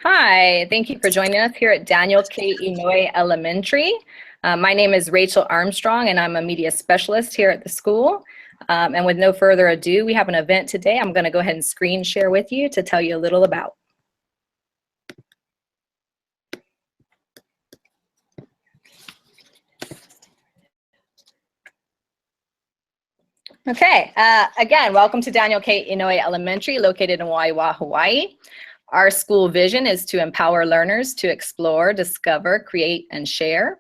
Hi, thank you for joining us here at Daniel K. Inouye Elementary. My name is Rachel Armstrong, and I'm a media specialist here at the school. And with no further ado, we have an event today I'm going to go ahead and screen share with you to tell you a little about. Okay, again, welcome to Daniel K. Inouye Elementary, located in Waiwa, Hawaii. Our school vision is to empower learners to explore, discover, create, and share.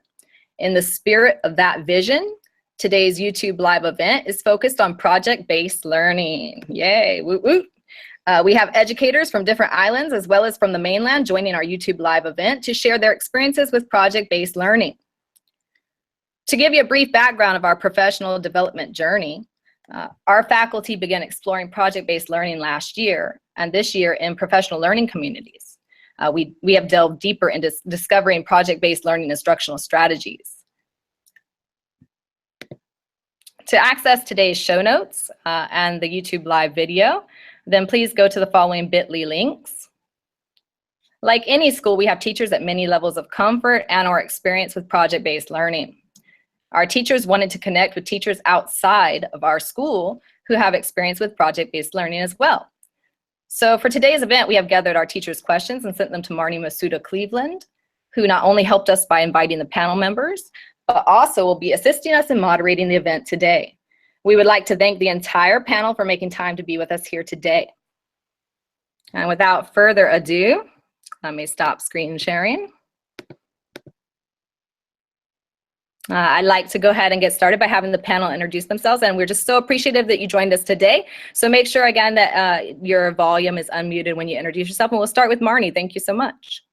In the spirit of that vision, today's YouTube Live event is focused on project-based learning. Yay, woot woot. We have educators from different islands as well as from the mainland joining our YouTube Live event to share their experiences with project-based learning. To give you a brief background of our professional development journey, our faculty began exploring project-based learning last year and this year in professional learning communities. We have delved deeper into discovering project-based learning instructional strategies. To access today's show notes and the YouTube Live video, then please go to the following bit.ly links. Like any school, we have teachers at many levels of comfort and or experience with project-based learning. Our teachers wanted to connect with teachers outside of our school who have experience with project-based learning as well. So for today's event, we have gathered our teachers' questions and sent them to Marnie Masuda-Cleveland, who not only helped us by inviting the panel members, but also will be assisting us in moderating the event today. We would like to thank the entire panel for making time to be with us here today. And without further ado, let me stop screen sharing. I'd like to go ahead and get started by having the panel introduce themselves, and we're just so appreciative that you joined us today. So make sure again that your volume is unmuted when you introduce yourself, and we'll start with Marnie. Thank you so much.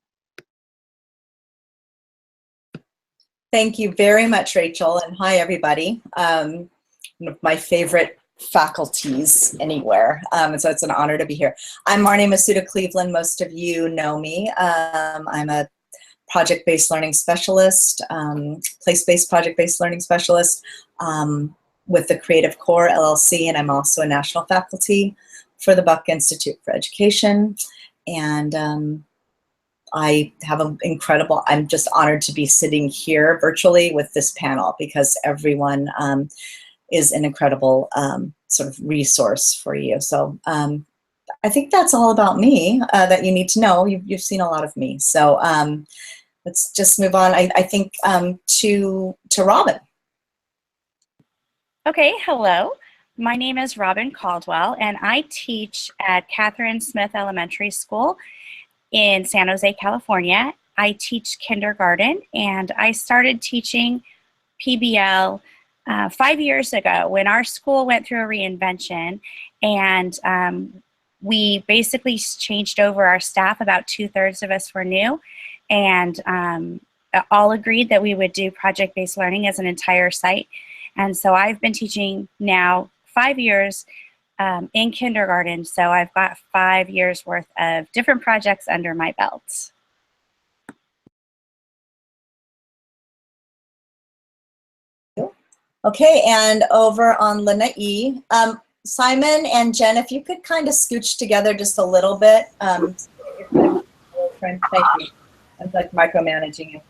Thank you very much, Rachel, and hi everybody. One of my favorite faculties anywhere, so it's an honor to be here. I'm Marnie Masuda-Cleveland. Most of you know me. I'm a project-based learning specialist, place-based project-based learning specialist with the Creative Core LLC, and I'm also a national faculty for the Buck Institute for Education. And I have an incredible, I'm just honored to be sitting here virtually with this panel because everyone is an incredible sort of resource for you. So I think that's all about me that you need to know. You've seen a lot of me. So let's just move on, I think, to Robin. Okay, hello. My name is Robin Caldwell, and I teach at Catherine Smith Elementary School in San Jose, California. I teach kindergarten, and I started teaching PBL 5 years ago when our school went through a reinvention, and we basically changed over our staff. About 2/3 of us were new, and all agreed that we would do project-based learning as an entire site. And so I've been teaching now 5 years in kindergarten, so I've got 5 years worth of different projects under my belt. Okay, and over on Lanai, Simon and Jen, if you could kind of scooch together just a little bit. Thank you. I'm like micromanaging you.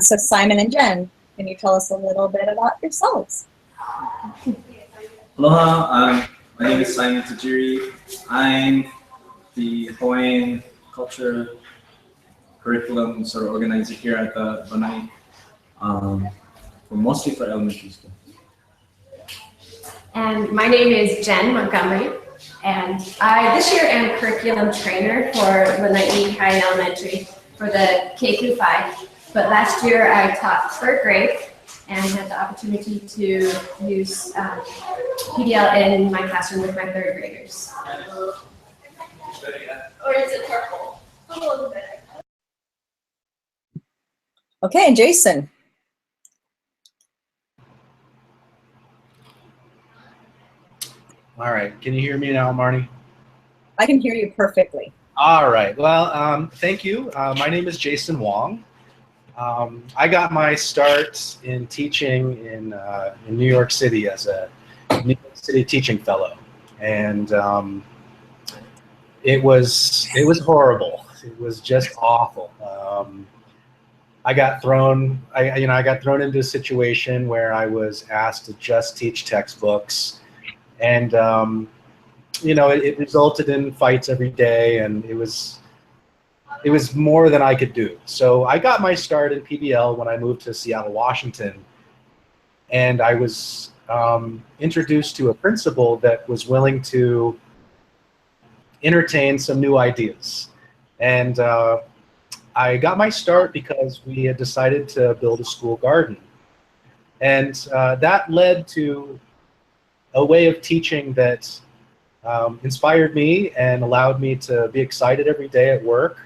So Simon and Jen, can you tell us a little bit about yourselves? Aloha, my name is Simon Tajiri. I'm the Hawaiian culture curriculum sort of organizer here at the Lanai, mostly for elementary school. And my name is Jen Montgomery, and I this year am curriculum trainer for Lanai High Elementary for the K-5. But last year I taught 3rd grade and had the opportunity to use PBL in my classroom with my 3rd graders. Or is it purple? A little bit. Okay, and Jason. All right, can you hear me now, Marnie? I can hear you perfectly. All right, well, thank you. My name is Jason Wong. I got my start in teaching in New York City as a New York City teaching fellow, and it was horrible. It was just awful. I got thrown into a situation where I was asked to just teach textbooks, and it resulted in fights every day, and it was more than I could do. So I got my start in PBL when I moved to Seattle, Washington, and I was introduced to a principal that was willing to entertain some new ideas. And I got my start because we had decided to build a school garden. And that led to a way of teaching that inspired me and allowed me to be excited every day at work.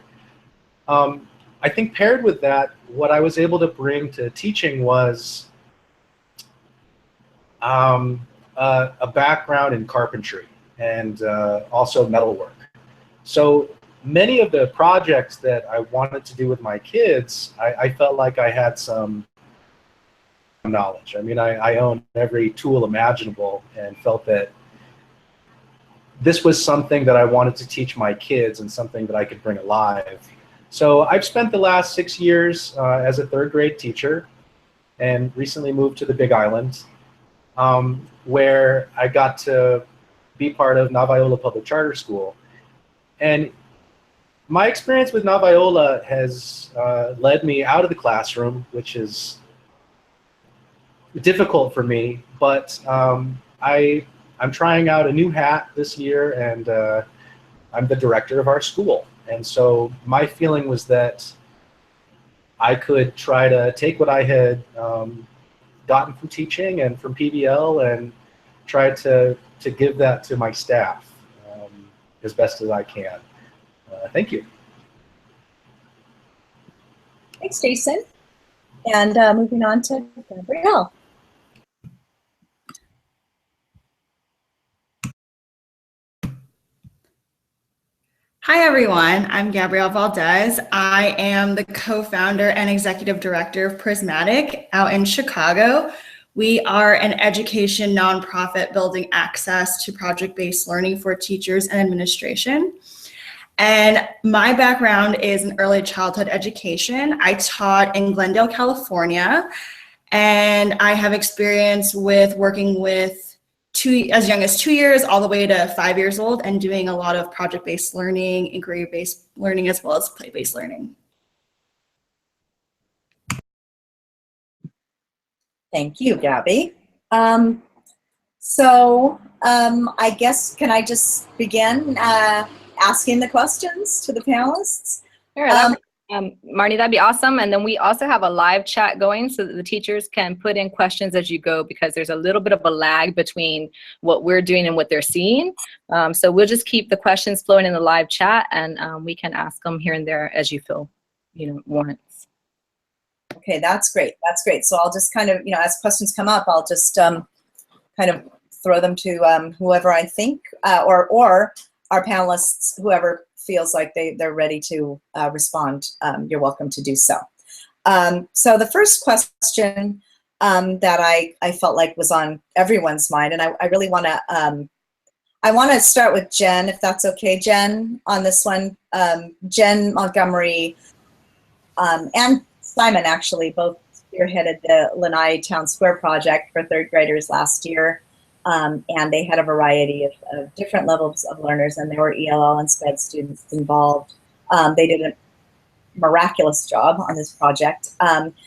I think paired with that, what I was able to bring to teaching was a background in carpentry and also metalwork. So many of the projects that I wanted to do with my kids, I felt like I had some knowledge. I mean, I owned every tool imaginable and felt that this was something that I wanted to teach my kids and something that I could bring alive. So I've spent the last 6 years as a third grade teacher and recently moved to the Big Island, where I got to be part of Navaiola Public Charter School. And my experience with Navaiola has led me out of the classroom, which is difficult for me, but I'm trying out a new hat this year, and I'm the director of our school. And so my feeling was that I could try to take what I had gotten from teaching and from PBL and try to give that to my staff as best as I can. Thank you. Thanks, Jason. And moving on to Gabrielle. Hi, everyone. I'm Gabrielle Valdez. I am the co-founder and executive director of Prismatic out in Chicago. We are an education nonprofit building access to project-based learning for teachers and administration. And my background is in early childhood education. I taught in Glendale, California, and I have experience with working with as young as 2 years all the way to 5 years old and doing a lot of project-based learning, inquiry-based learning, as well as play-based learning. Thank you, Gabby. I guess, can I just begin asking the questions to the panelists? Sure, Marnie, that'd be awesome. And then we also have a live chat going so that the teachers can put in questions as you go, because there's a little bit of a lag between what we're doing and what they're seeing. So we'll just keep the questions flowing in the live chat, and we can ask them here and there as you feel, warrants. Okay, that's great. That's great. So I'll just kind of, as questions come up, I'll just kind of throw them to whoever I think, or our panelists, whoever feels like they're ready to respond. You're welcome to do so. So the first question that I felt like was on everyone's mind, and I really want to start with Jen, if that's okay, Jen, on this one. Jen Montgomery and Simon actually both spearheaded the Lanai Town Square project for third graders last year. And they had a variety of different levels of learners, and there were ELL and SPED students involved. They did a miraculous job on this project.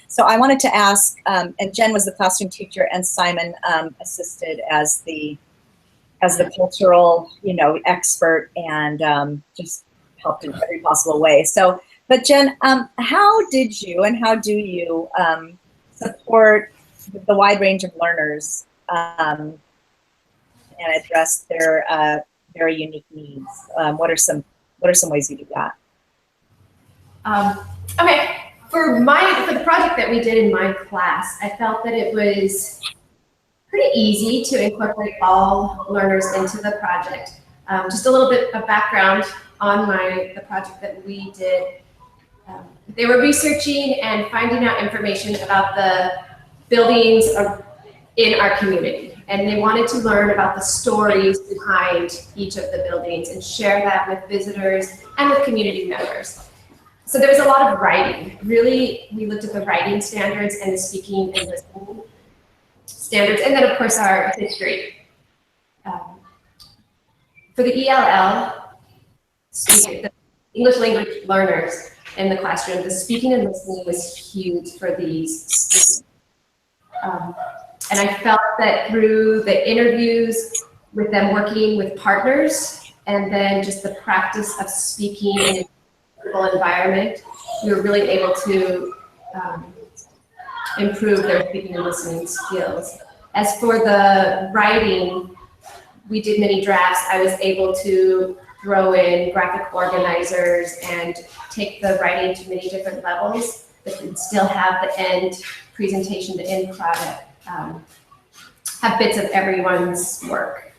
So I wanted to ask, and Jen was the classroom teacher, and Simon assisted as the cultural, expert, and just helped in every possible way. So, but Jen, how did you and how do you support the wide range of learners and address their very unique needs? What are some ways you do that? Okay, for the project that we did in my class, I felt that it was pretty easy to incorporate all learners into the project. Just a little bit of background on the project that we did. They were researching and finding out information about the buildings in our community. And they wanted to learn about the stories behind each of the buildings and share that with visitors and with community members. So there was a lot of writing. Really, we looked at the writing standards and the speaking and listening standards, and then of course our history. For the ELL, the English language learners in the classroom, the speaking and listening was huge for these students. And I felt that through the interviews with them working with partners, and then just the practice of speaking in a physical environment, we were really able to improve their speaking and listening skills. As for the writing, we did many drafts. I was able to throw in graphic organizers and take the writing to many different levels, but then still have the end presentation, the end product, have bits of everyone's work.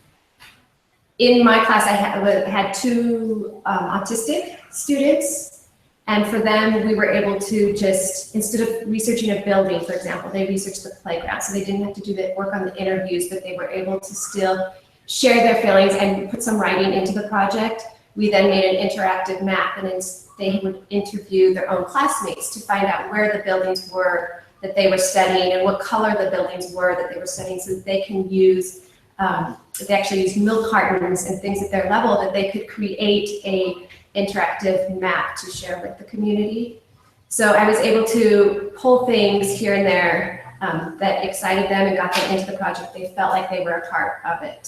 In my class, I had two autistic students, and for them, we were able to just, instead of researching a building, for example, they researched the playground, so they didn't have to do the work on the interviews, but they were able to still share their feelings and put some writing into the project. We then made an interactive map, and they would interview their own classmates to find out where the buildings were that they were studying and what color the buildings were that they were studying, so that they can use, they actually use milk cartons and things at their level, that they could create a interactive map to share with the community. So I was able to pull things here and there that excited them and got them into the project. They felt like they were a part of it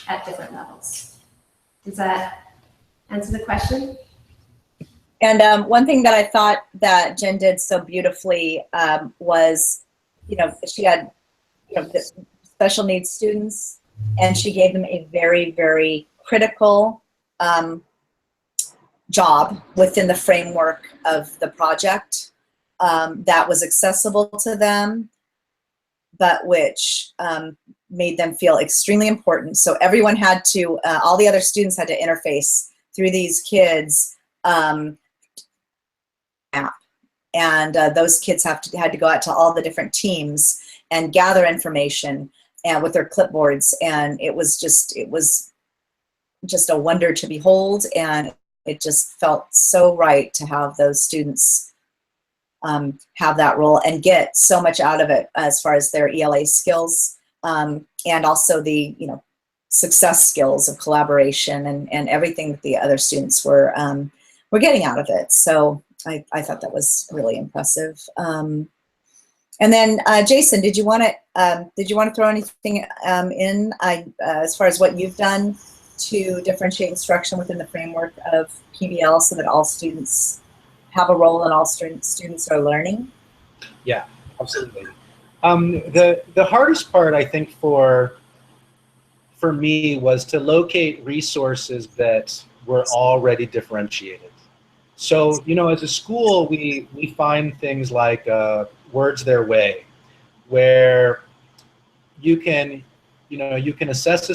at different levels. Does that answer the question? And one thing that I thought that Jen did so beautifully was, she had, the special needs students, and she gave them a very, very critical job within the framework of the project that was accessible to them, but which made them feel extremely important. So everyone had to, all the other students had to interface through these kids' app. And those kids had to go out to all the different teams and gather information and with their clipboards. And it was just a wonder to behold. And it just felt so right to have those students have that role and get so much out of it as far as their ELA skills and also the success skills of collaboration and everything that the other students were getting out of it. So I thought that was really impressive. And then Jason, did you want to throw anything in as far as what you've done to differentiate instruction within the framework of PBL so that all students have a role and all students are learning? Yeah, absolutely. The hardest part, I think, for me was to locate resources that were already differentiated. So, as a school, we find things like Words Their Way, where you can assess a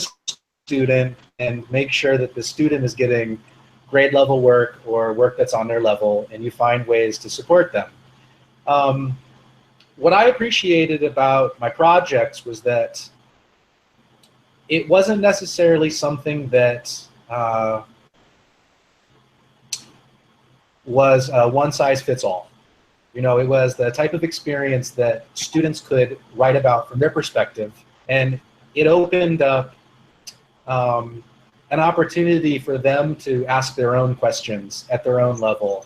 student and make sure that the student is getting grade level work or work that's on their level, and you find ways to support them. What I appreciated about my projects was that it wasn't necessarily something that was one size fits all. It was the type of experience that students could write about from their perspective, and it opened up an opportunity for them to ask their own questions at their own level.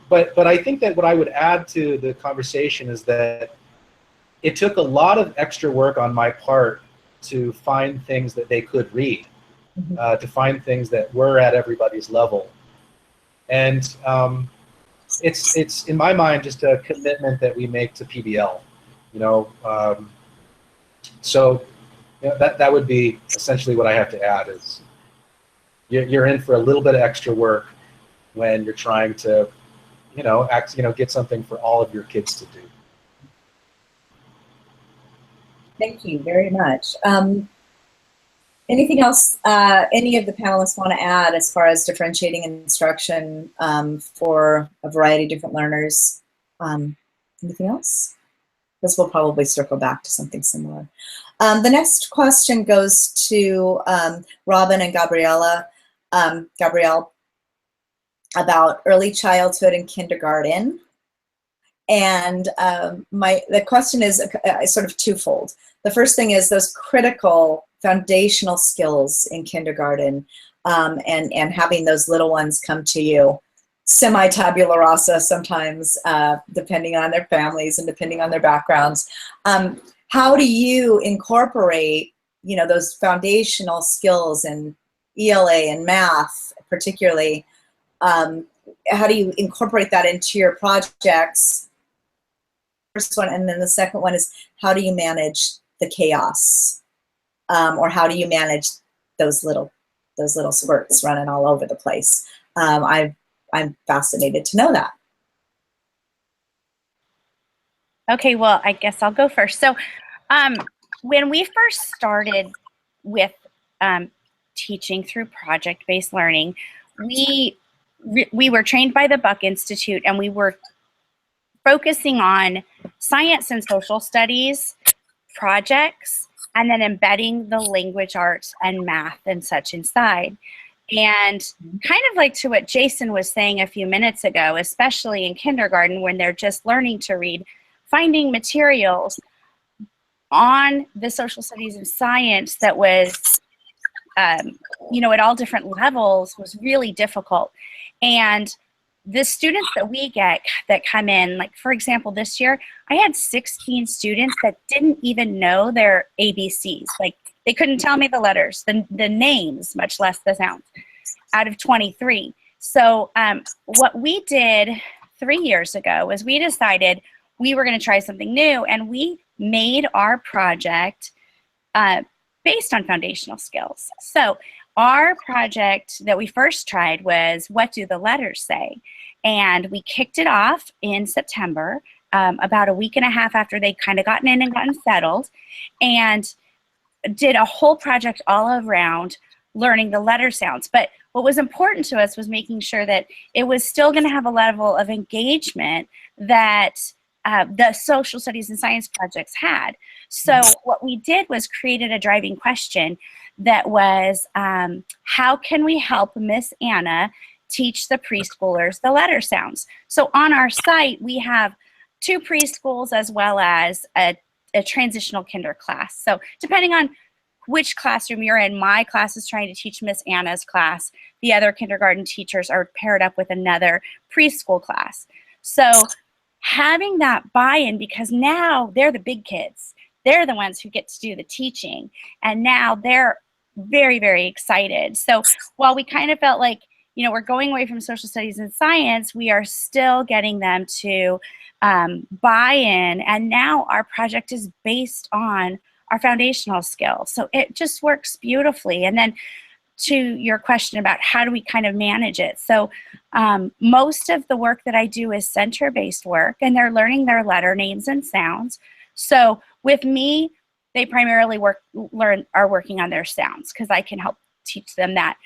But I think that what I would add to the conversation is that it took a lot of extra work on my part to find things that they could read, to find things that were at everybody's level. And it's in my mind just a commitment that we make to PBL, so that would be essentially what I have to add is you're in for a little bit of extra work when you're trying to get something for all of your kids to do. Thank you very much. Anything else any of the panelists want to add as far as differentiating instruction for a variety of different learners? Anything else? Because we'll probably circle back to something similar. The next question goes to Robin and Gabrielle. about early childhood and kindergarten. And the question is sort of twofold. The first thing is those critical foundational skills in kindergarten, and having those little ones come to you semi-tabula rasa sometimes, depending on their families and depending on their backgrounds. How do you incorporate, you know, those foundational skills in ELA and math particularly? How do you incorporate that into your projects? First one, and then the second one is, how do you manage the chaos, or how do you manage those little squirts running all over the place? I'm fascinated to know that. Okay, well, I guess I'll go first. So when we first started with teaching through project-based learning, we were trained by the Buck Institute, and we were focusing on science and social studies projects, and then embedding the language arts and math and such inside. And kind of like to what Jason was saying a few minutes ago, especially in kindergarten when they're just learning to read, finding materials on the social studies and science that was, you know, at all different levels was really difficult. And the students that we get that come in, like for example, this year, I had 16 students that didn't even know their ABCs. Like they couldn't tell me the letters, the names, much less the sounds, out of 23. So what we did 3 years ago was we decided we were going to try something new, and we made our project based on foundational skills. So our project that we first tried was, what do the letters say? And we kicked it off in September, about a week and a half after they'd kind of gotten in and gotten settled, and did a whole project all around learning the letter sounds. But what was important to us was making sure that it was still going to have a level of engagement that the social studies and science projects had. So what we did was created a driving question that was, how can we help Miss Anna teach the preschoolers the letter sounds? So on our site, we have 2 preschools as well as a transitional kinder class. So depending on which classroom you're in, my class is trying to teach Miss Anna's class. The other kindergarten teachers are paired up with another preschool class. So having that buy-in, because now they're the big kids. They're the ones who get to do the teaching. And now they're very, very excited. So while we kind of felt like, you know, we're going away from social studies and science, we are still getting them to buy in. And now our project is based on our foundational skills. So it just works beautifully. And then to your question about how do we kind of manage it. So most of the work that I do is center-based work, and they're learning their letter names and sounds. So with me, they primarily are working on their sounds because I can help teach them that.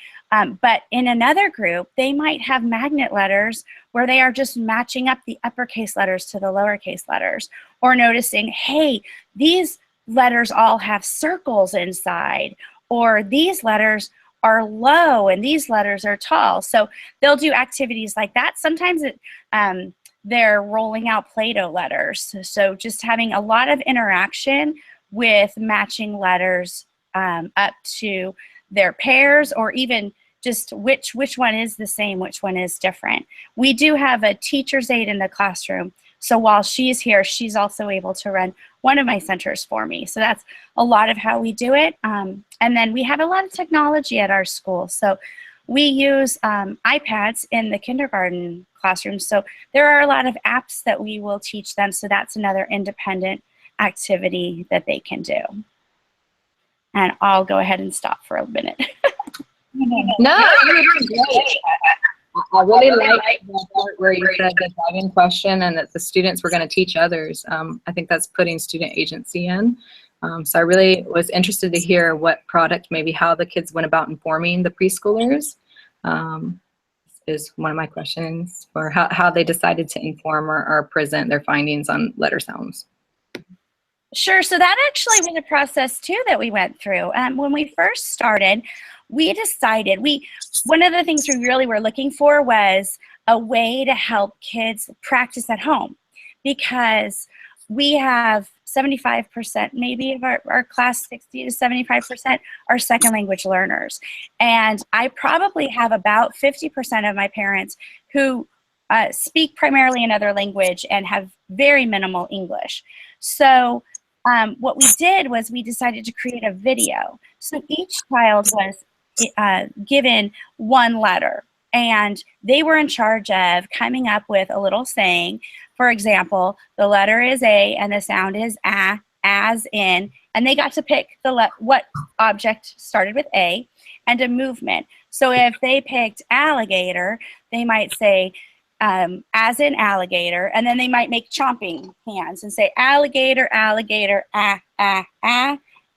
But in another group, they might have magnet letters where they are just matching up the uppercase letters to the lowercase letters, or noticing, hey, these letters all have circles inside, or these letters are low and these letters are tall. So they'll do activities like that. Sometimes they're rolling out Play-Doh letters. So just having a lot of interaction with matching letters up to their pairs, or even just which one is the same, which one is different. We do have a teacher's aide in the classroom. So while she's here, she's also able to run one of my centers for me. So that's a lot of how we do it. And then we have a lot of technology at our school. So we use iPads in the kindergarten classroom. So there are a lot of apps that we will teach them. So that's another independent activity that they can do. And I'll go ahead and stop for a minute. No, you're doing great. I really like the part where you said the driving question and that the students were going to teach others. I think that's putting student agency in. So I really was interested to hear what product, maybe how the kids went about informing the preschoolers, is one of my questions, or how they decided to inform or present their findings on letter sounds. Sure. So that actually was a process too that we went through. When we first started, we decided, one of the things we really were looking for was a way to help kids practice at home, because we have 75% maybe of our class, 60 to 75% are second language learners. And I probably have about 50% of my parents who speak primarily another language and have very minimal English. So what we did was we decided to create a video. So each child was given one letter, and they were in charge of coming up with a little saying. For example, the letter is A and the sound is A, as in, and they got to pick what object started with A and a movement. So if they picked alligator, they might say, as in alligator, and then they might make chomping hands and say alligator, alligator,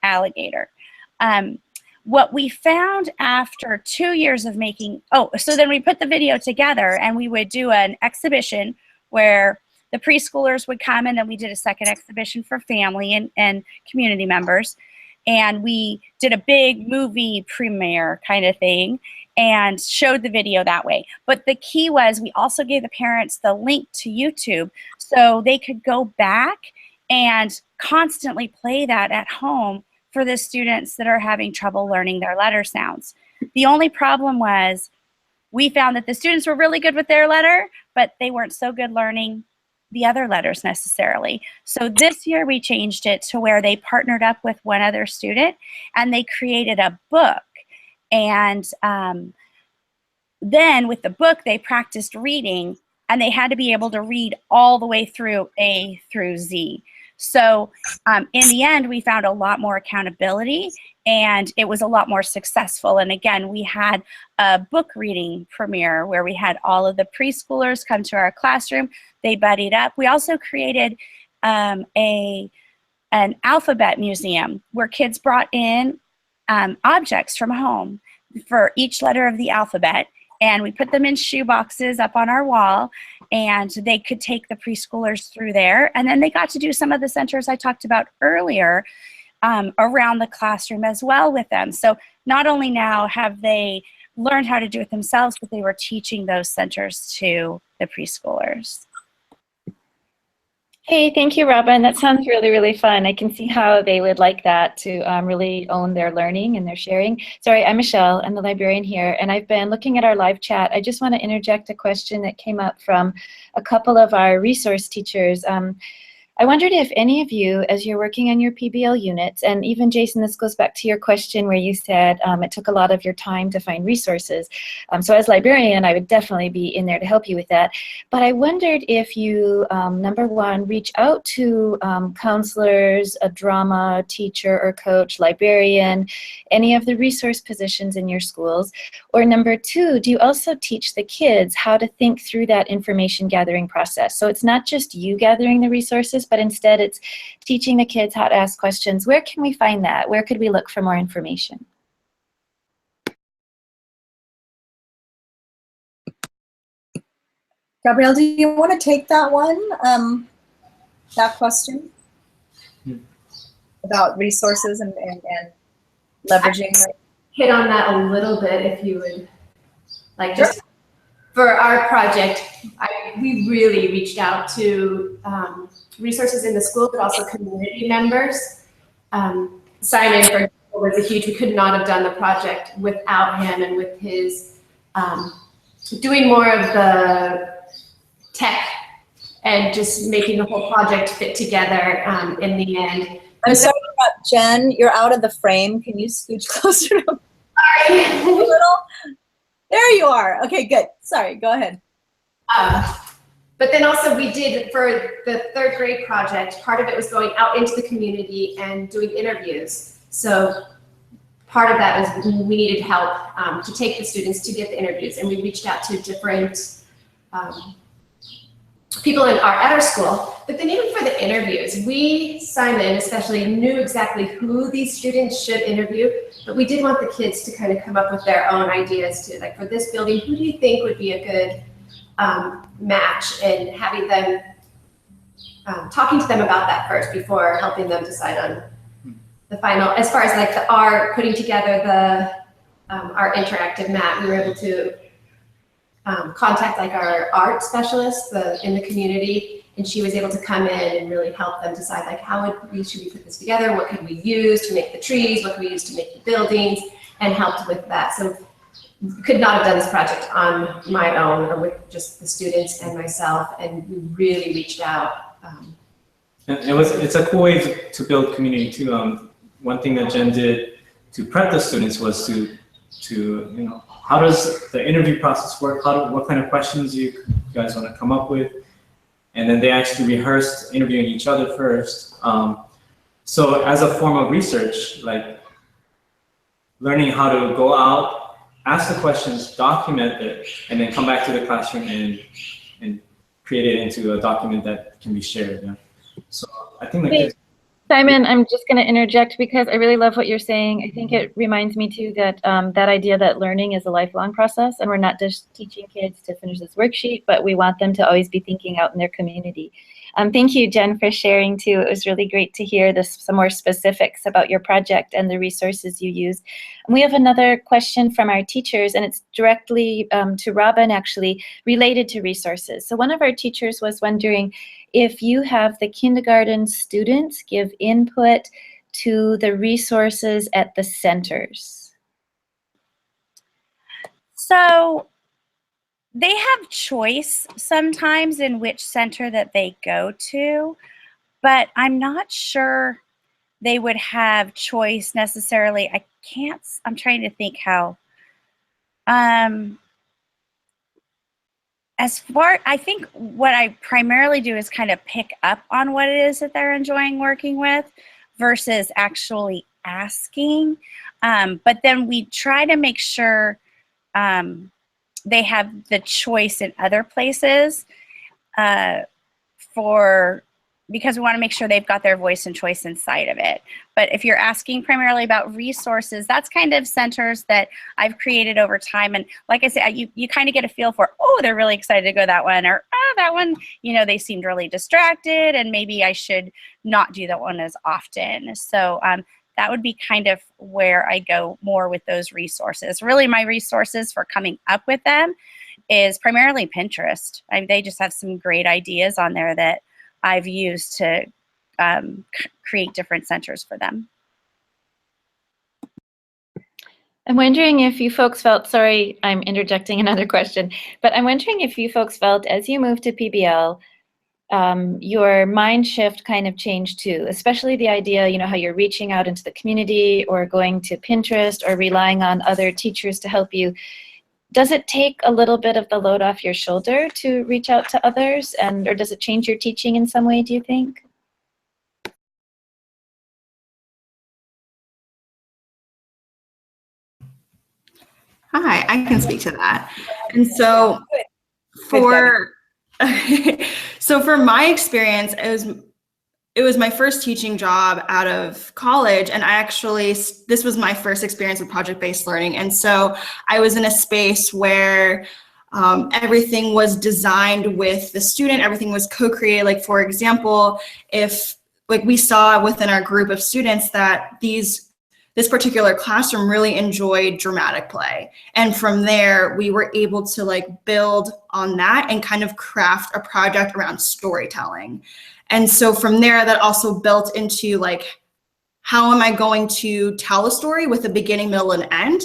alligator. What we found after 2 years of making, so then we put the video together and we would do an exhibition where the preschoolers would come, and then we did a second exhibition for family and community members. And we did a big movie premiere kind of thing and showed the video that way. But the key was we also gave the parents the link to YouTube so they could go back and constantly play that at home for the students that are having trouble learning their letter sounds. The only problem was we found that the students were really good with their letter, but they weren't so good learning the other letters necessarily. So this year we changed it to where they partnered up with one other student and they created a book. And then with the book, they practiced reading, and they had to be able to read all the way through A through Z. So in the end, we found a lot more accountability, and it was a lot more successful. And again, we had a book reading premiere where we had all of the preschoolers come to our classroom. They buddied up. We also created an alphabet museum where kids brought in objects from home for each letter of the alphabet, and we put them in shoe boxes up on our wall, and they could take the preschoolers through there. And then they got to do some of the centers I talked about earlier around the classroom as well with them. So not only now have they learned how to do it themselves, but they were teaching those centers to the preschoolers. Hey, thank you, Robin. That sounds really, really fun. I can see how they would like that to really own their learning and their sharing. Sorry, I'm Michelle. I'm the librarian here, and I've been looking at our live chat. I just want to interject a question that came up from a couple of our resource teachers. I wondered if any of you, as you're working on your PBL units, and even Jason, this goes back to your question where you said it took a lot of your time to find resources. So as librarian, I would definitely be in there to help you with that. But I wondered if you, number one, reach out to counselors, a drama teacher or coach, librarian, any of the resource positions in your schools. Or number two, do you also teach the kids how to think through that information gathering process? So it's not just you gathering the resources, but instead it's teaching the kids how to ask questions. Where can we find that? Where could we look for more information? Gabrielle, do you want to take that one, that question about resources and leveraging? Hit on that a little bit, if you would like. Just for our project, we really reached out to resources in the school, but also community members. Simon, for example, was a huge, we could not have done the project without him and with his doing more of the tech and just making the whole project fit together in the end. I'm sorry about Jen, you're out of the frame. Can you scooch closer to Sorry. a little? There you are. Okay, good. Sorry, go ahead. But then also we did, for the third grade project, part of it was going out into the community and doing interviews. So part of that was we needed help to take the students to get the interviews, and we reached out to different people at our school. But then even for the interviews, we, Simon especially, knew exactly who these students should interview, but we did want the kids to kind of come up with their own ideas too. Like, for this building, who do you think would be a good match, and having them, talking to them about that first before helping them decide on the final, as far as like the art, putting together our interactive map, we were able to contact like our art specialist in the community, and she was able to come in and really help them decide like should we put this together, what could we use to make the trees, what could we use to make the buildings, and helped with that. So could not have done this project on my own or with just the students and myself, and we really reached out. And it's a cool way to build community too. One thing that Jen did to prep the students was to how does the interview process work? What kind of questions you guys want to come up with? And then they actually rehearsed interviewing each other first. So as a form of research, like learning how to go out, ask the questions, document it, and then come back to the classroom and create it into a document that can be shared. Yeah. So I think that Simon, I'm just going to interject because I really love what you're saying. I think it reminds me too that that idea that learning is a lifelong process, and we're not just teaching kids to finish this worksheet, but we want them to always be thinking out in their community. Thank you, Jen, for sharing too. It was really great to hear some more specifics about your project and the resources you used. And we have another question from our teachers, and it's directly to Robin, actually, related to resources. So one of our teachers was wondering if you have the kindergarten students give input to the resources at the centers. So they have choice sometimes in which center that they go to, but I'm not sure they would have choice necessarily. I'm trying to think how. I think what I primarily do is kind of pick up on what it is that they're enjoying working with versus actually asking. But then we try to make sure they have the choice in other places because we want to make sure they've got their voice and choice inside of it. But if you're asking primarily about resources, that's kind of centers that I've created over time. And like I said, you kind of get a feel for, oh, they're really excited to go that one, or oh, that one, they seemed really distracted and maybe I should not do that one as often. So that would be kind of where I go more with those resources. Really, my resources for coming up with them is primarily Pinterest. They just have some great ideas on there that I've used to create different centers for them. I'm wondering if you folks felt, sorry, I'm interjecting another question, but I'm wondering if you folks felt as you moved to PBL, your mind shift kind of changed too, especially the idea, how you're reaching out into the community or going to Pinterest or relying on other teachers to help you. Does it take a little bit of the load off your shoulder to reach out to others, or does it change your teaching in some way, do you think? Hi, I can speak to that. And so for my experience, it was my first teaching job out of college, and this was my first experience with project-based learning. And so I was in a space where everything was designed with the student, everything was co-created. Like, for example, if we saw within our group of students that this particular classroom really enjoyed dramatic play. And from there, we were able to build on that and kind of craft a project around storytelling. And so from there, that also built into how am I going to tell a story with a beginning, middle, and end,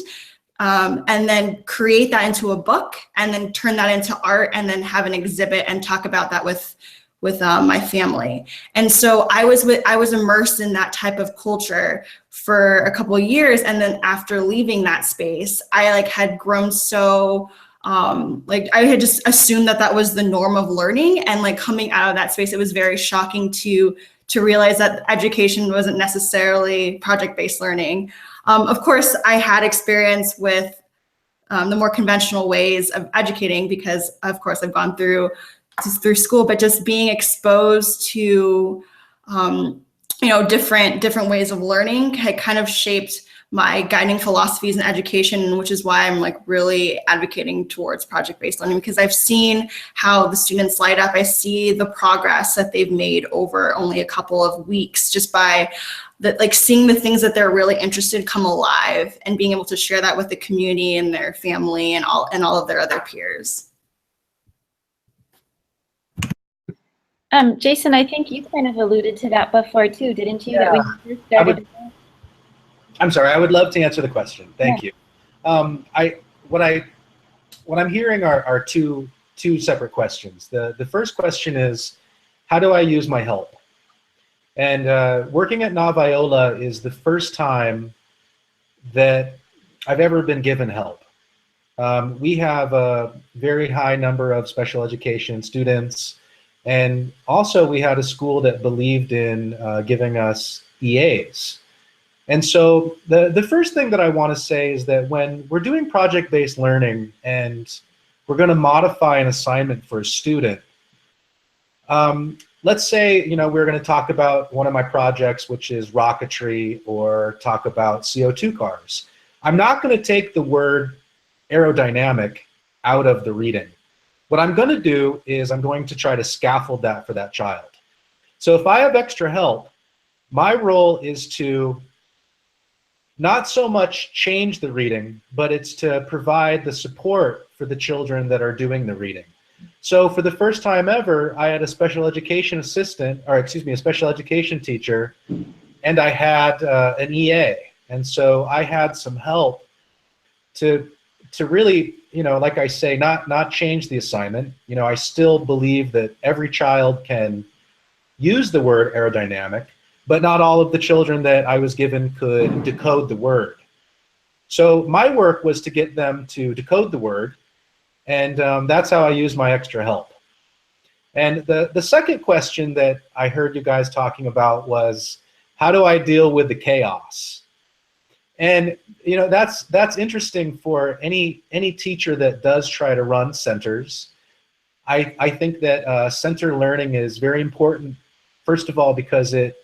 and then create that into a book, and then turn that into art, and then have an exhibit and talk about that with my family. And so I was immersed in that type of culture for a couple of years, and then after leaving that space, I had grown so. I had just assumed that was the norm of learning, and coming out of that space, it was very shocking to realize that education wasn't necessarily project-based learning. Of course, I had experience with the more conventional ways of educating because, of course, I've gone through school, but just being exposed to different ways of learning had kind of shaped my guiding philosophies in education, which is why I'm like really advocating towards project-based learning, because I've seen how the students light up. I see the progress that they've made over only a couple of weeks just by like seeing the things that they're really interested come alive and being able to share that with the community and their family and all of their other peers. Jason, I think you kind of alluded to that before too, didn't you? Yeah. That when you first started. I'm sorry, I would love to answer the question. Thank you. What I'm hearing are two separate questions. The first question is, how do I use my help? And working at Navajola is the first time that I've ever been given help. We have a very high number of special education students, and also we had a school that believed in giving us EAs. And so the first thing that I want to say is that when we're doing project-based learning and we're going to modify an assignment for a student, let's say, we're going to talk about one of my projects, which is rocketry, or talk about CO2 cars. I'm not going to take the word aerodynamic out of the reading. What I'm going to do is I'm going to try to scaffold that for that child. So if I have extra help, my role is to not so much change the reading, but it's to provide the support for the children that are doing the reading. So for the first time ever, I had a special education assistant, or excuse me, a special education teacher, and I had an EA. And so I had some help to really, like I say, not change the assignment. I still believe that every child can use the word aerodynamic, but not all of the children that I was given could decode the word. So my work was to get them to decode the word, and that's how I use my extra help. And the second question that I heard you guys talking about was, how do I deal with the chaos? And that's interesting for any teacher that does try to run centers. I think that center learning is very important, first of all, because it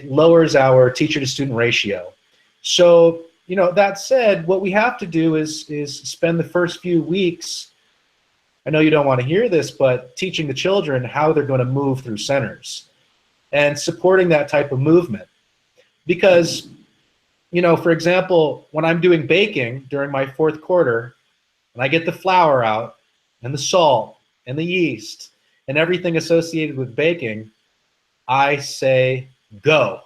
lowers our teacher-to-student ratio. So, that said, what we have to do is spend the first few weeks, I know you don't want to hear this, but teaching the children how they're going to move through centers and supporting that type of movement. Because, for example, when I'm doing baking during my fourth quarter, and I get the flour out and the salt and the yeast and everything associated with baking, I say, go.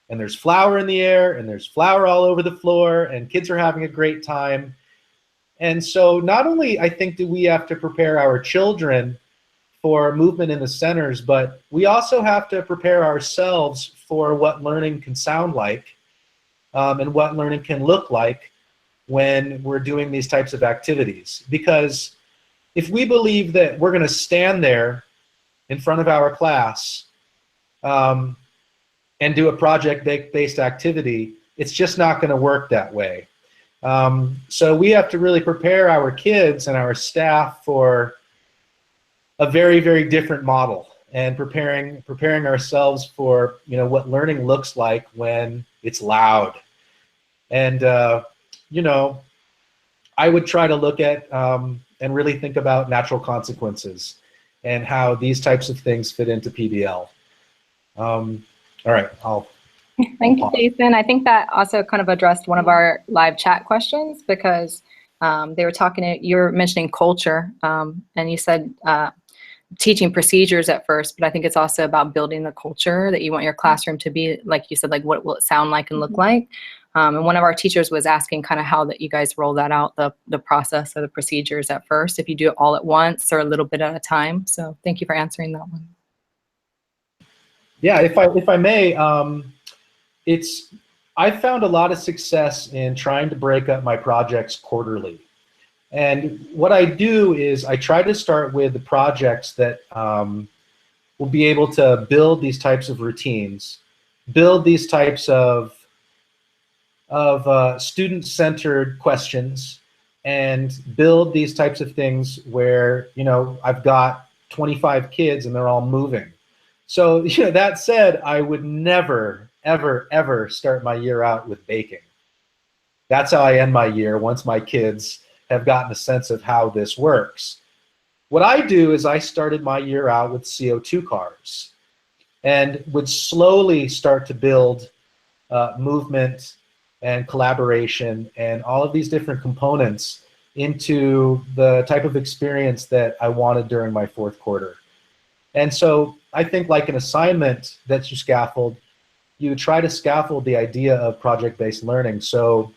And there's flour in the air, and there's flour all over the floor, and kids are having a great time. And so not only, I think, do we have to prepare our children for movement in the centers, but we also have to prepare ourselves for what learning can sound like and what learning can look like when we're doing these types of activities. Because if we believe that we're going to stand there in front of our class and do a project-based activity, it's just not going to work that way. So we have to really prepare our kids and our staff for a very, very different model, and preparing ourselves for what learning looks like when it's loud. And I would try to look at and really think about natural consequences and how these types of things fit into PBL. All right, Thank you, Jason. I think that also kind of addressed one of our live chat questions, because they were you were mentioning culture, and you said teaching procedures at first, but I think it's also about building the culture that you want your classroom to be, like you said, like what will it sound like and look like. And one of our teachers was asking kind of how that you guys roll that out, the process or the procedures at first, if you do it all at once or a little bit at a time. So thank you for answering that one. Yeah, if I may, I've found a lot of success in trying to break up my projects quarterly. And what I do is I try to start with the projects that will be able to build these types of routines, build these types of student-centered questions, and build these types of things where I've got 25 kids and they're all moving. So that said, I would never ever start my year out with baking. That's how I end my year once my kids have gotten a sense of how this works. What I do is I started my year out with CO2 cars and would slowly start to build movement and collaboration and all of these different components into the type of experience that I wanted during my fourth quarter. And so I think like an assignment that you scaffold, you try to scaffold the idea of project-based learning. So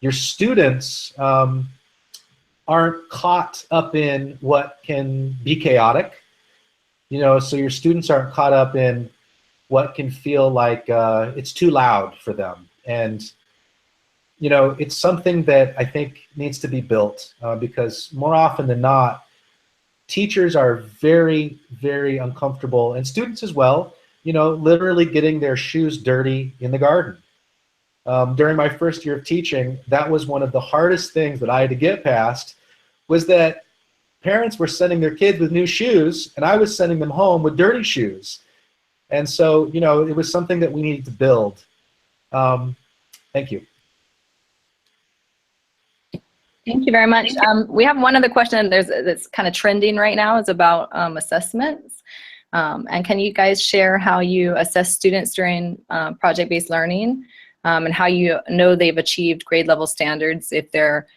your students aren't caught up in what can be chaotic, so your students aren't caught up in what can feel like it's too loud for them. And, it's something that I think needs to be built because more often than not, teachers are very, very uncomfortable, and students as well, literally getting their shoes dirty in the garden. During my first year of teaching, that was one of the hardest things that I had to get past, was that parents were sending their kids with new shoes, and I was sending them home with dirty shoes. And so, it was something that we needed to build. Thank you. Thank you very much. We have one other question that's kind of trending right now. Is about assessments. And can you guys share how you assess students during project-based learning and how you know they've achieved grade level standards if they're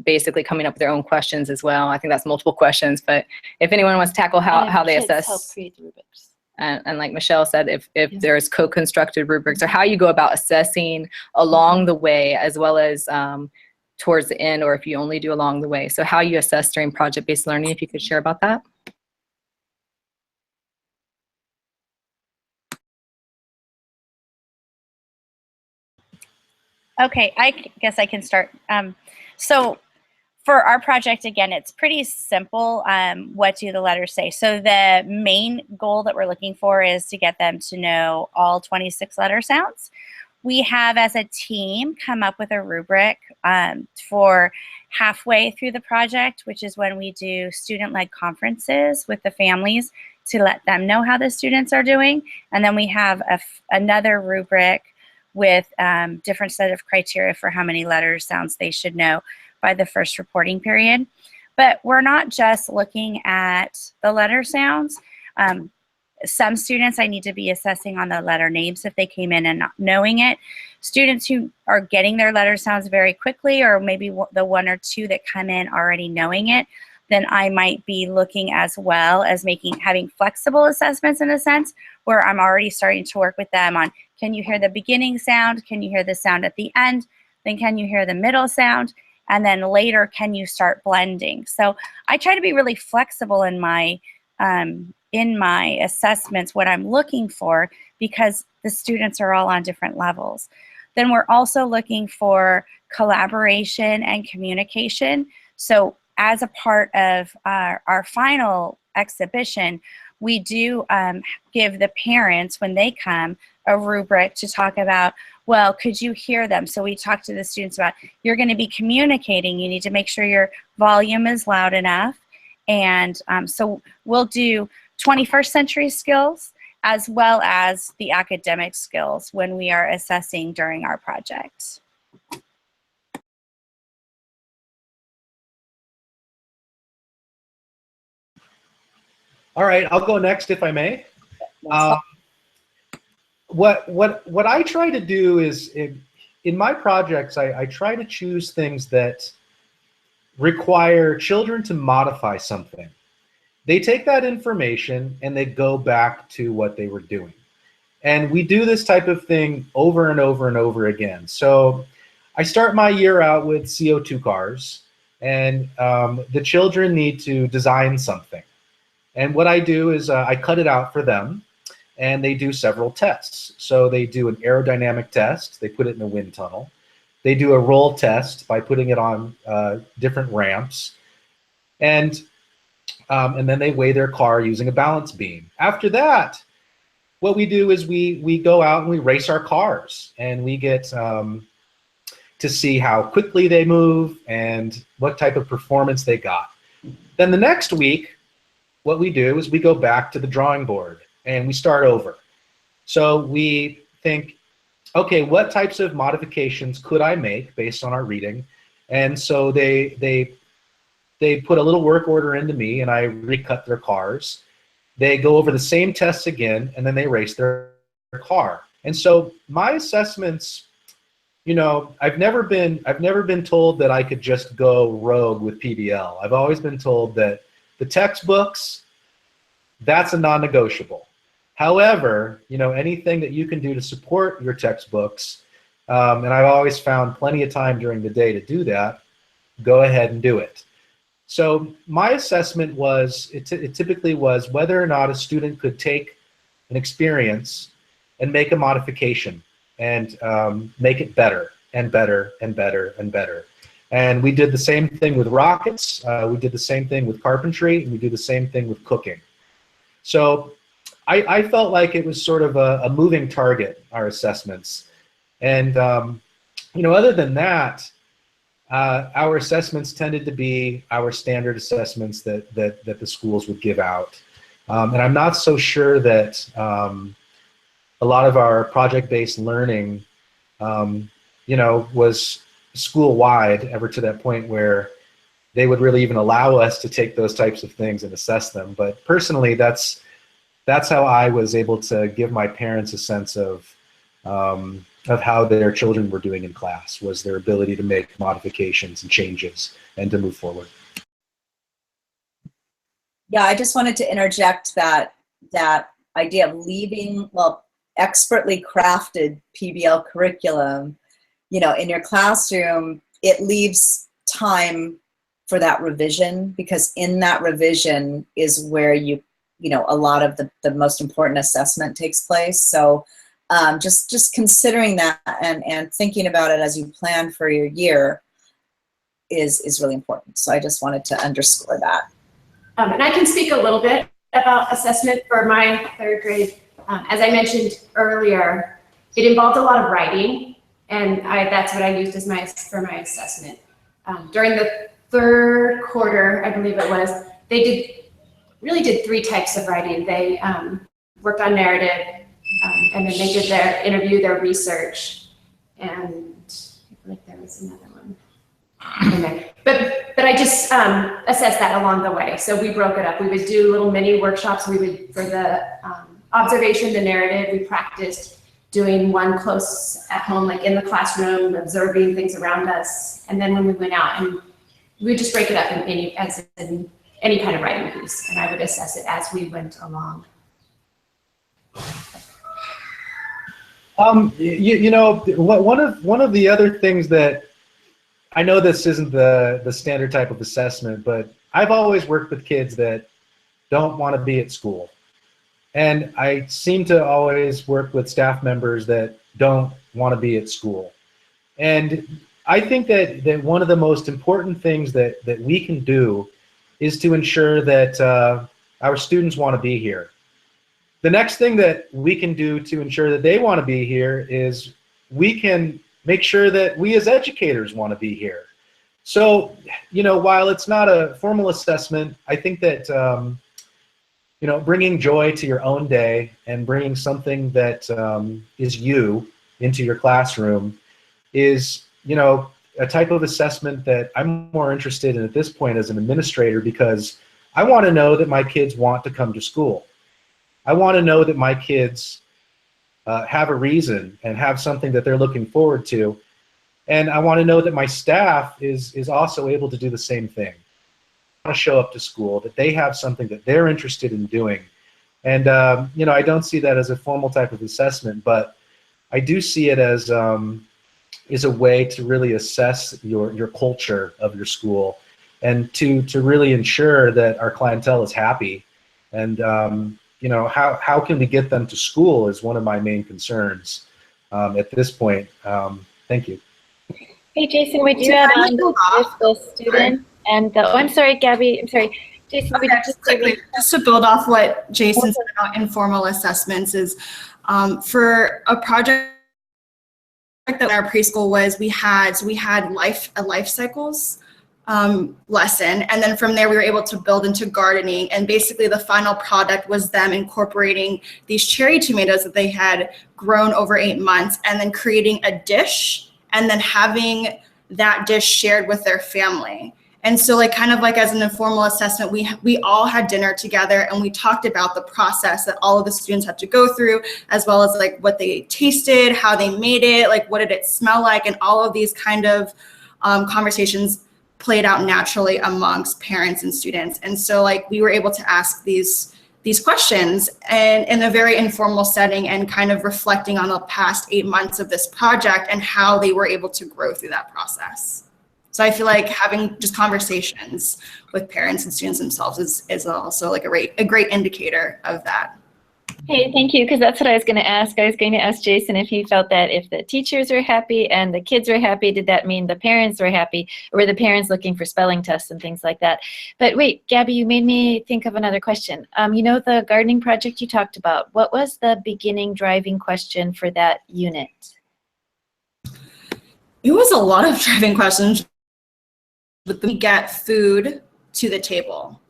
basically coming up with their own questions as well? I think that's multiple questions, but if anyone wants to tackle how they assess. Help create the rubrics. And like Michelle said, if there's co-constructed rubrics, or how you go about assessing along the way as well as towards the end, or if you only do along the way. So how you assess during project-based learning, if you could share about that. Okay, I guess I can start. So for our project, again, it's pretty simple. What do the letters say? So the main goal that we're looking for is to get them to know all 26 letter sounds. We have, as a team, come up with a rubric for halfway through the project, which is when we do student-led conferences with the families to let them know how the students are doing. And then we have another rubric with different set of criteria for how many letters, sounds they should know by the first reporting period. But we're not just looking at the letter sounds. Some students I need to be assessing on the letter names if they came in and not knowing it. Students who are getting their letter sounds very quickly, or maybe the one or two that come in already knowing it, then I might be looking as well as having flexible assessments in a sense, where I'm already starting to work with them on, can you hear the beginning sound? Can you hear the sound at the end? Then can you hear the middle sound? And then later, can you start blending? So I try to be really flexible in my assessments, what I'm looking for, because the students are all on different levels. Then we're also looking for collaboration and communication. So as a part of our final exhibition, we do give the parents, when they come, a rubric to talk about, well, could you hear them? So we talk to the students about, you're going to be communicating. You need to make sure your volume is loud enough. And so we'll do 21st century skills as well as the academic skills when we are assessing during our project. All right, I'll go next if I may. What I try to do is, in my projects, I try to choose things that require children to modify something. They take that information and they go back to what they were doing. And we do this type of thing over and over and over again. So I start my year out with CO2 cars, and the children need to design something. And what I do is I cut it out for them, and they do several tests. So they do an aerodynamic test. They put it in a wind tunnel. They do a roll test by putting it on different ramps. And then they weigh their car using a balance beam. After that, what we do is we go out and we race our cars, and we get to see how quickly they move and what type of performance they got. Then the next week, what we do is we go back to the drawing board and we start over. So we think, okay, what types of modifications could I make based on our reading? And so they put a little work order into me, and I recut their cars. They go over the same tests again, and then they race their car. And so my assessments, you know, I've never been told that I could just go rogue with PBL. I've always been told that the textbooks, that's a non-negotiable. However, you know, anything that you can do to support your textbooks, and I've always found plenty of time during the day to do that, go ahead and do it. So my assessment was, it typically was whether or not a student could take an experience and make a modification and make it better and better and better and better. And we did the same thing with rockets, we did the same thing with carpentry, and we do the same thing with cooking. So I felt like it was sort of a moving target, our assessments. And you know, other than that, our assessments tended to be our standard assessments that the schools would give out. And I'm not so sure that a lot of our project-based learning, you know, was school-wide ever to that point where they would really even allow us to take those types of things and assess them. But personally, that's how I was able to give my parents a sense of how their children were doing in class, was their ability to make modifications and changes and to move forward. Yeah, I just wanted to interject that idea of leaving, well, expertly crafted PBL curriculum, you know, in your classroom. It leaves time for that revision, because in that revision is where you know, a lot of the most important assessment takes place. So just considering that and thinking about it as you plan for your year is really important. So I just wanted to underscore that. And I can speak a little bit about assessment for my third grade. As I mentioned earlier, it involved a lot of writing, and that's what I used as for my assessment. During the third quarter, I believe it was, they really did 3 types of writing. They worked on narrative, and then they did their interview, their research, and I feel like there was another one. Okay. But I just assessed that along the way. So we broke it up. We would do little mini workshops. We would, for the observation, the narrative, we practiced doing one close at home, like in the classroom, observing things around us. And then when we went out, and we would just break it up in any kind of writing piece, and I would assess it as we went along. You know, one of the other things that, I know this isn't the standard type of assessment, but I've always worked with kids that don't want to be at school. And I seem to always work with staff members that don't want to be at school. And I think that one of the most important things that we can do is to ensure that our students want to be here. The next thing that we can do to ensure that they want to be here is we can make sure that we as educators want to be here. So, you know, while it's not a formal assessment, I think that, you know, bringing joy to your own day and bringing something that is you into your classroom is, you know, a type of assessment that I'm more interested in at this point as an administrator, because I want to know that my kids want to come to school. I want to know that my kids have a reason and have something that they're looking forward to. And I want to know that my staff is also able to do the same thing. I want to show up to school, that they have something that they're interested in doing. And, you know, I don't see that as a formal type of assessment, but I do see it as is a way to really assess your culture of your school, and to really ensure that our clientele is happy. And you know, how can we get them to school is one of my main concerns at this point. Thank you. Hey, Jason, would you add on the student and the, oh, I'm sorry, Gabby, I'm sorry. Jason, Okay, just quickly, just to build off what Jason said about informal assessments is, for a project that our preschool was, we had life cycles lesson. And then from there, we were able to build into gardening. And basically the final product was them incorporating these cherry tomatoes that they had grown over 8 months and then creating a dish and then having that dish shared with their family. And so like kind of like as an informal assessment, we all had dinner together and we talked about the process that all of the students had to go through, as well as like what they tasted, how they made it, like what did it smell like, and all of these kind of conversations played out naturally amongst parents and students. And so like we were able to ask these questions and in a very informal setting and kind of reflecting on the past 8 months of this project and how they were able to grow through that process. So I feel like having just conversations with parents and students themselves is also like a great indicator of that. Hey, thank you, because that's what I was going to ask. I was going to ask Jason if he felt that if the teachers were happy and the kids were happy, did that mean the parents were happy, or were the parents looking for spelling tests and things like that? But wait, Gabby, you made me think of another question. You know the gardening project you talked about, what was the beginning driving question for that unit? It was a lot of driving questions, but we get food to the table.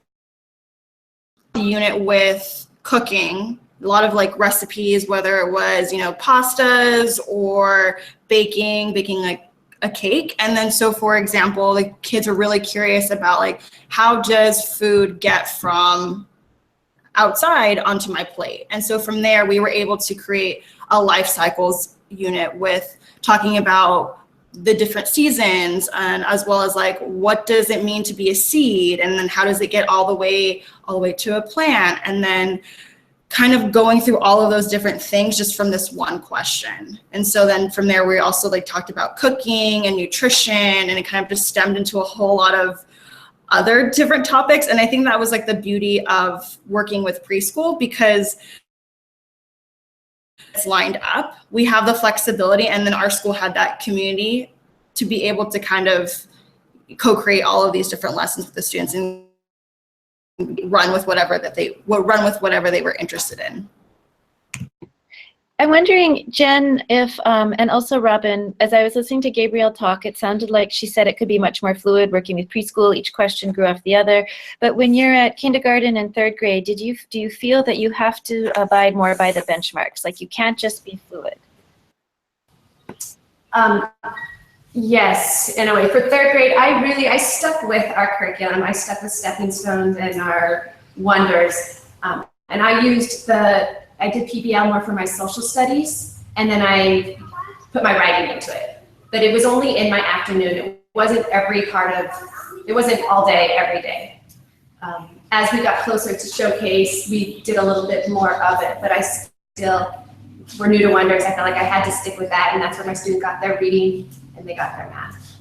The unit with cooking, a lot of like recipes, whether it was, pastas or baking like a cake. And then so for example, the kids are really curious about like, how does food get from outside onto my plate? And so from there, we were able to create a life cycles unit with talking about the different seasons, and as well as like, what does it mean to be a seed? And then how does it get all the way to a plant? And then kind of going through all of those different things just from this one question. And so then from there, we also like talked about cooking and nutrition, and it kind of just stemmed into a whole lot of other different topics. And I think that was like the beauty of working with preschool, because it's lined up. We have the flexibility, and then our school had that community to be able to kind of co-create all of these different lessons with the students and run with whatever they were interested in. I'm wondering, Jen, if, and also Robin, as I was listening to Gabrielle talk, it sounded like she said it could be much more fluid working with preschool. Each question grew off the other. But when you're at kindergarten and third grade, do you feel that you have to abide more by the benchmarks? Like you can't just be fluid? Yes, in a way. For third grade, I stuck with our curriculum. I stuck with stepping stones and our wonders. And I did PBL more for my social studies, and then I put my writing into it. But it was only in my afternoon. It wasn't it wasn't all day, every day. As we got closer to showcase, we did a little bit more of it, but I still, we're new to wonders. I felt like I had to stick with that, and that's where my students got their reading and they got their math.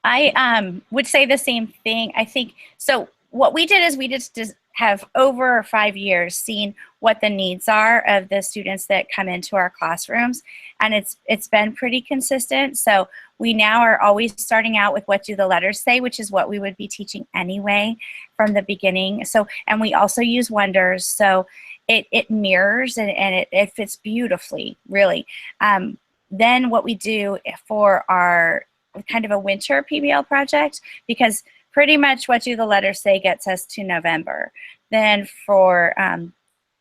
I would say the same thing. I think, so what we did is we just have over 5 years seen what the needs are of the students that come into our classrooms, and it's been pretty consistent. So we now are always starting out with what do the letters say, which is what we would be teaching anyway from the beginning. So, and we also use wonders, so it mirrors and it fits beautifully, really. Then what we do for our kind of a winter PBL project, because pretty much what do the letters say gets us to November. Then for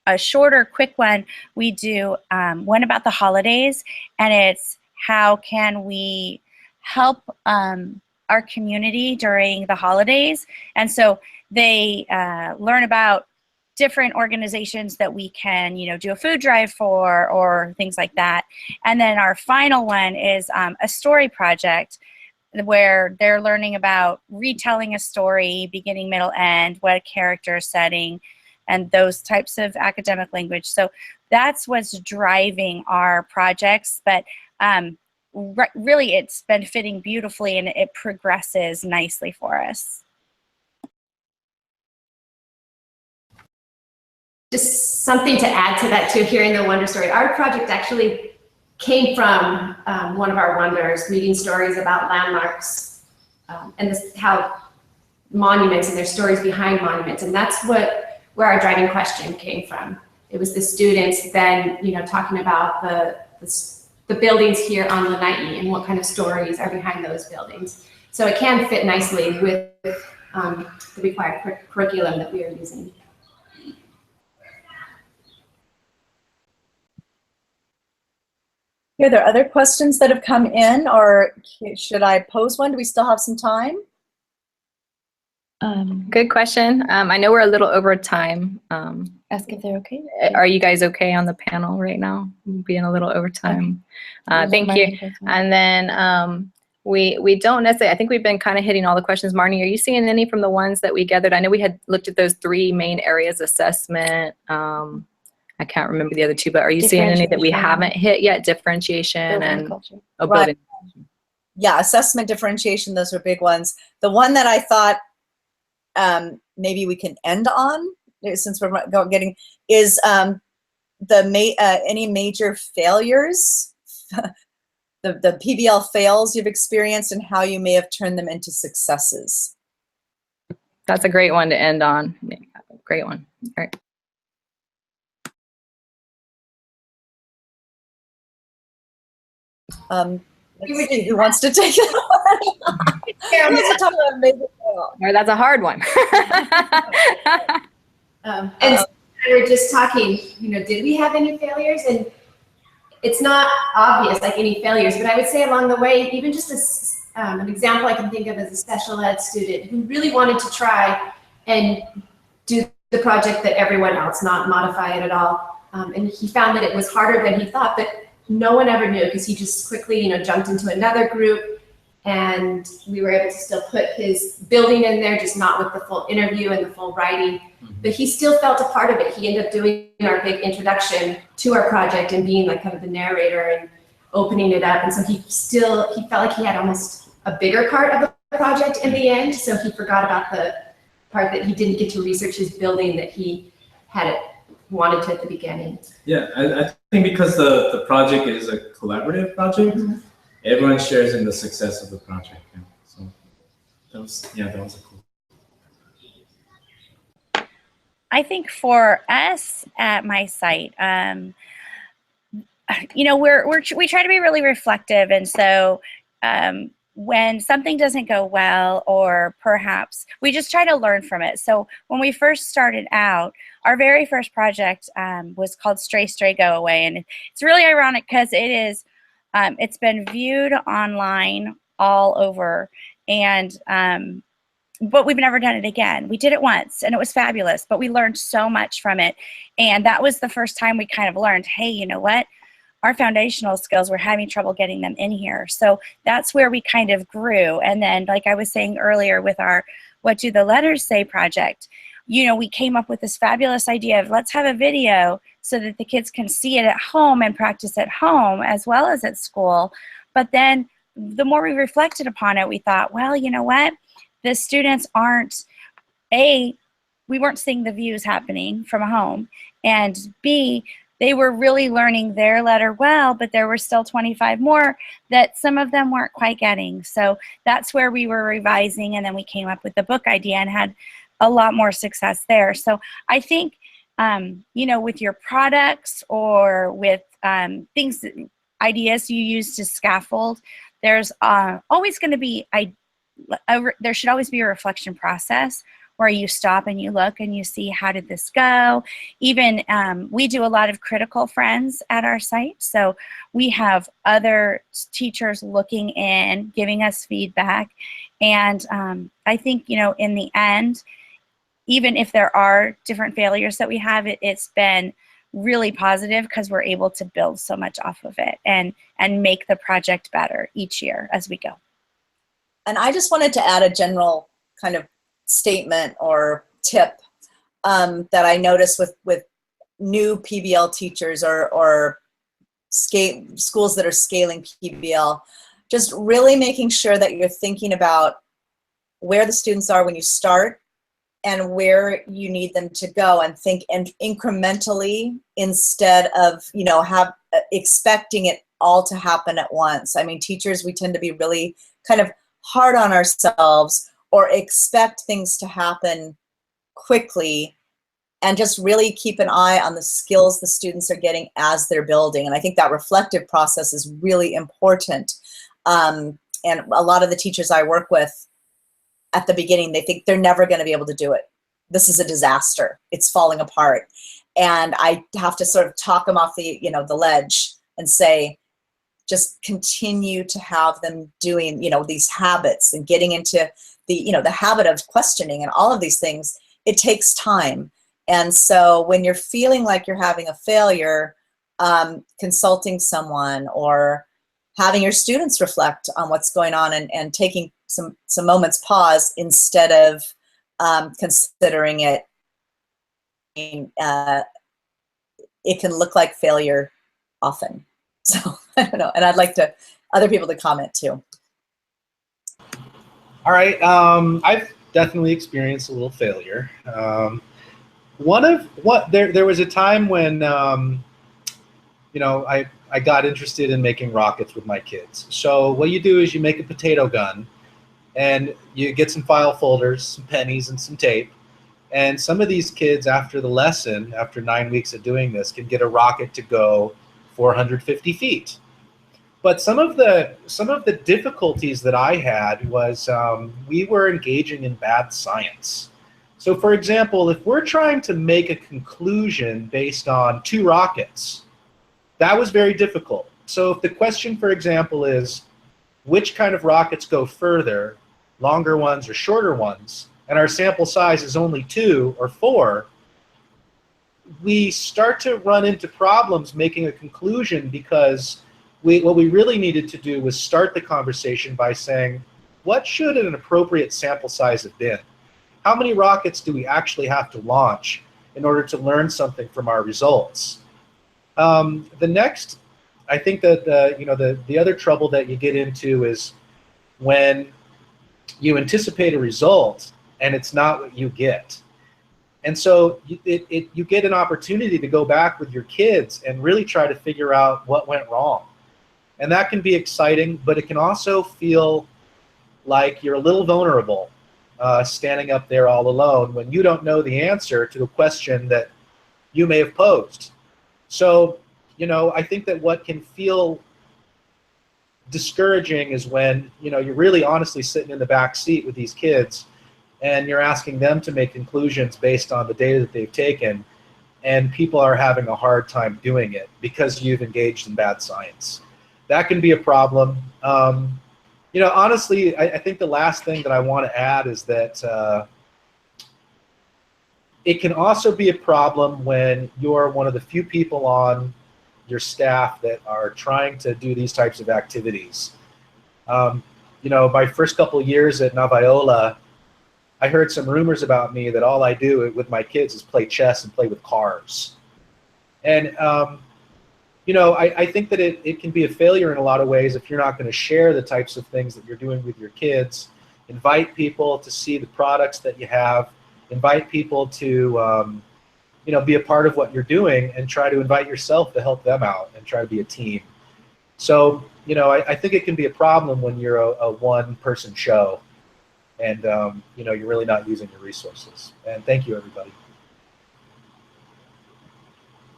a shorter, quick one, we do one about the holidays, and it's how can we help our community during the holidays. And so they learn about different organizations that we can, do a food drive for or things like that. And then our final one is a story project where they're learning about retelling a story, beginning, middle, end, what a character setting, and those types of academic language. So that's what's driving our projects, but really it's been fitting beautifully and it progresses nicely for us. Just something to add to that too, hearing the wonder story. Our project actually came from one of our wonders, reading stories about landmarks and how monuments and their stories behind monuments. And that's where our driving question came from. It was the students then, talking about the the buildings here on Lanai and what kind of stories are behind those buildings. So it can fit nicely with the required curriculum that we are using. Are there other questions that have come in, or should I pose one? Do we still have some time? Good question. I know we're a little over time. Ask if they're okay. Are you guys okay on the panel right now? Being a little over time. Thank you. And then we don't necessarily, I think we've been kind of hitting all the questions. Marnie, are you seeing any from the ones that we gathered? I know we had looked at those 3 main areas: assessment, I can't remember the other 2, but are you seeing any that we haven't hit yet? Differentiation and building. Yeah, assessment, differentiation, those are big ones. The one that I thought maybe we can end on, since we're getting, is any major failures, the PBL fails you've experienced and how you may have turned them into successes. That's a great one to end on. Great one. All right. Let's see, who wants to take that one? Or that's a hard one. And we were just talking, did we have any failures? And it's not obvious, like any failures, but I would say along the way, even just an example I can think of as a special ed student who really wanted to try and do the project that everyone else, not modify it at all. And he found that it was harder than he thought, but no one ever knew because he just quickly, jumped into another group, and we were able to still put his building in there, just not with the full interview and the full writing. But he still felt a part of it. He ended up doing our big introduction to our project and being like kind of the narrator and opening it up. And so he felt like he had almost a bigger part of the project in the end. So he forgot about the part that he didn't get to research his building that he wanted to at the beginning. Yeah, I think because the project is a collaborative project, everyone shares in the success of the project. Yeah. So that was a cool. I think for us at my site, we try to be really reflective, and so when something doesn't go well, or perhaps we just try to learn from it. So when we first started out, our very first project was called Stray Stray Go Away, and it's really ironic because it's been viewed online all over, and but we've never done it again. We did it once and it was fabulous, but we learned so much from it. And that was the first time we kind of learned, hey, you know what? Our foundational skills, we're having trouble getting them in here. So that's where we kind of grew. And then, like I was saying earlier with our What Do the Letters Say project, we came up with this fabulous idea of let's have a video so that the kids can see it at home and practice at home as well as at school. But then the more we reflected upon it, we thought, well, you know what? The students we weren't seeing the views happening from home, and B, they were really learning their letter well, but there were still 25 more that some of them weren't quite getting. So that's where we were revising, and then we came up with the book idea and had a lot more success there. So I think, with your products or with ideas you use to scaffold, there's always going to be there should always be a reflection process where you stop and you look and you see, how did this go? Even we do a lot of critical friends at our site. So we have other teachers looking in, giving us feedback. And I think, in the end, even if there are different failures that we have, it's been really positive because we're able to build so much off of it and make the project better each year as we go. And I just wanted to add a general kind of statement or tip that I noticed with new PBL teachers or schools that are scaling PBL, just really making sure that you're thinking about where the students are when you start and where you need them to go, and think incrementally instead of expecting it all to happen at once. I mean, teachers, we tend to be really kind of hard on ourselves or expect things to happen quickly and just really keep an eye on the skills the students are getting as they're building. And I think that reflective process is really important. And a lot of the teachers I work with at the beginning, they think they're never going to be able to do it. This is a disaster. It's falling apart. And I have to sort of talk them off the, the ledge and say, just continue to have them doing, these habits and getting into the, the habit of questioning and all of these things. It takes time. And so when you're feeling like you're having a failure, consulting someone or having your students reflect on what's going on and taking some moments pause instead of considering it, it can look like failure often. So I don't know, and I'd like other people to comment too. All right, I've definitely experienced a little failure. There was a time when I got interested in making rockets with my kids. So what you do is you make a potato gun, and you get some file folders, some pennies, and some tape. And some of these kids, after the lesson, after 9 weeks of doing this, can get a rocket to go 450 feet. But some of the difficulties that I had was we were engaging in bad science. So for example, if we're trying to make a conclusion based on 2 rockets, that was very difficult. So if the question, for example, is which kind of rockets go further, longer ones or shorter ones, and our sample size is only 2 or 4, we start to run into problems making a conclusion, because what we really needed to do was start the conversation by saying, what should an appropriate sample size have been? How many rockets do we actually have to launch in order to learn something from our results? I think that the other trouble that you get into is when you anticipate a result and it's not what you get. And so you get an opportunity to go back with your kids and really try to figure out what went wrong. And that can be exciting, but it can also feel like you're a little vulnerable standing up there all alone when you don't know the answer to a question that you may have posed. So, I think that what can feel discouraging is when, you're really honestly sitting in the back seat with these kids and you're asking them to make conclusions based on the data that they've taken, and people are having a hard time doing it because you've engaged in bad science. That can be a problem. Honestly, I think the last thing that I want to add is that it can also be a problem when you're one of the few people on your staff that are trying to do these types of activities. My first couple of years at Navajola, I heard some rumors about me that all I do with my kids is play chess and play with cars. And I think that it can be a failure in a lot of ways if you're not going to share the types of things that you're doing with your kids. Invite people to see the products that you have. Invite people to be a part of what you're doing, and try to invite yourself to help them out and try to be a team. So, I think it can be a problem when you're a one-person show and, you're really not using your resources. And thank you, everybody.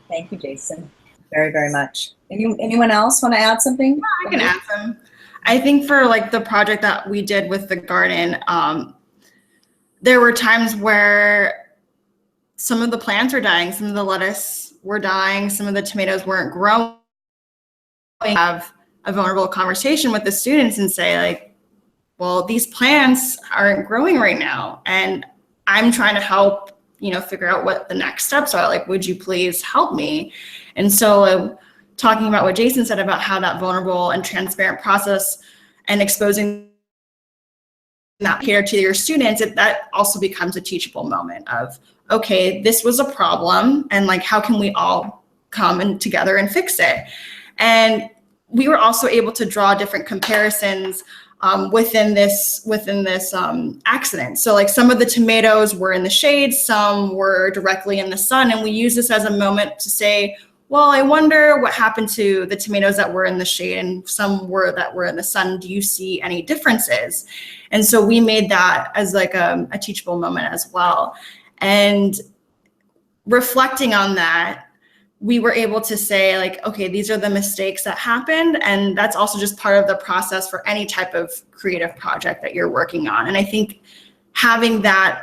Thank you, Jason, very, very much. Anyone else want to add something? I can add some. I think for the project that we did with the garden, there were times where some of the plants were dying, some of the lettuce were dying, some of the tomatoes weren't growing. Have a vulnerable conversation with the students and say well, these plants aren't growing right now, and I'm trying to help, figure out what the next steps are. Would you please help me? And so talking about what Jason said about how that vulnerable and transparent process and exposing that here to your students, that also becomes a teachable moment of, okay, this was a problem, and how can we all come together and fix it? And we were also able to draw different comparisons within this accident. So some of the tomatoes were in the shade, some were directly in the sun, and we use this as a moment to say, well, I wonder what happened to the tomatoes that were in the shade and some that were in the sun. Do you see any differences? And so we made that as a teachable moment as well. And reflecting on that, we were able to say like, okay, these are the mistakes that happened. And that's also just part of the process for any type of creative project that you're working on. And I think having that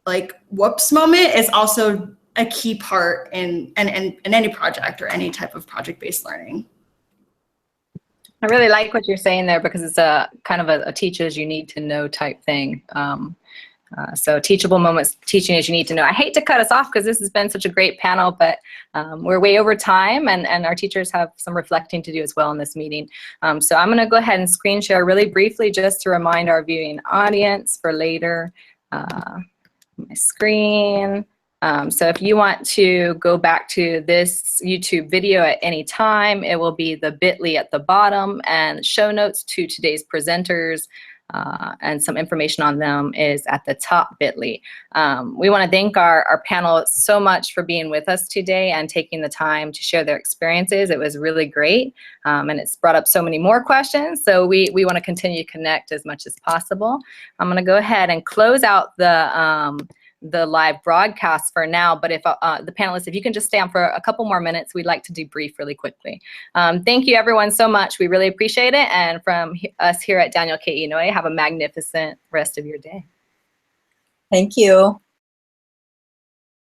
like whoops moment is also a key part in any project or any type of project-based learning. I really like what you're saying there, because it's a kind of a teach as you need to know type thing. So teachable moments, teaching as you need to know. I hate to cut us off because this has been such a great panel, but we're way over time, and our teachers have some reflecting to do as well in this meeting. So I'm going to go ahead and screen share really briefly just to remind our viewing audience for later. My screen. So if you want to go back to this YouTube video at any time, it will be the bit.ly at the bottom, and show notes to today's presenters and some information on them is at the top bit.ly. We want to thank our panel so much for being with us today and taking the time to share their experiences. It was really great, and it's brought up so many more questions, so we want to continue to connect as much as possible. I'm going to go ahead and close out the live broadcast for now, but if the panelists, if you can just stay on for a couple more minutes, we'd like to debrief really quickly. Thank you everyone so much. We really appreciate it. And from us here at Daniel K. Inouye, have a magnificent rest of your day. Thank you.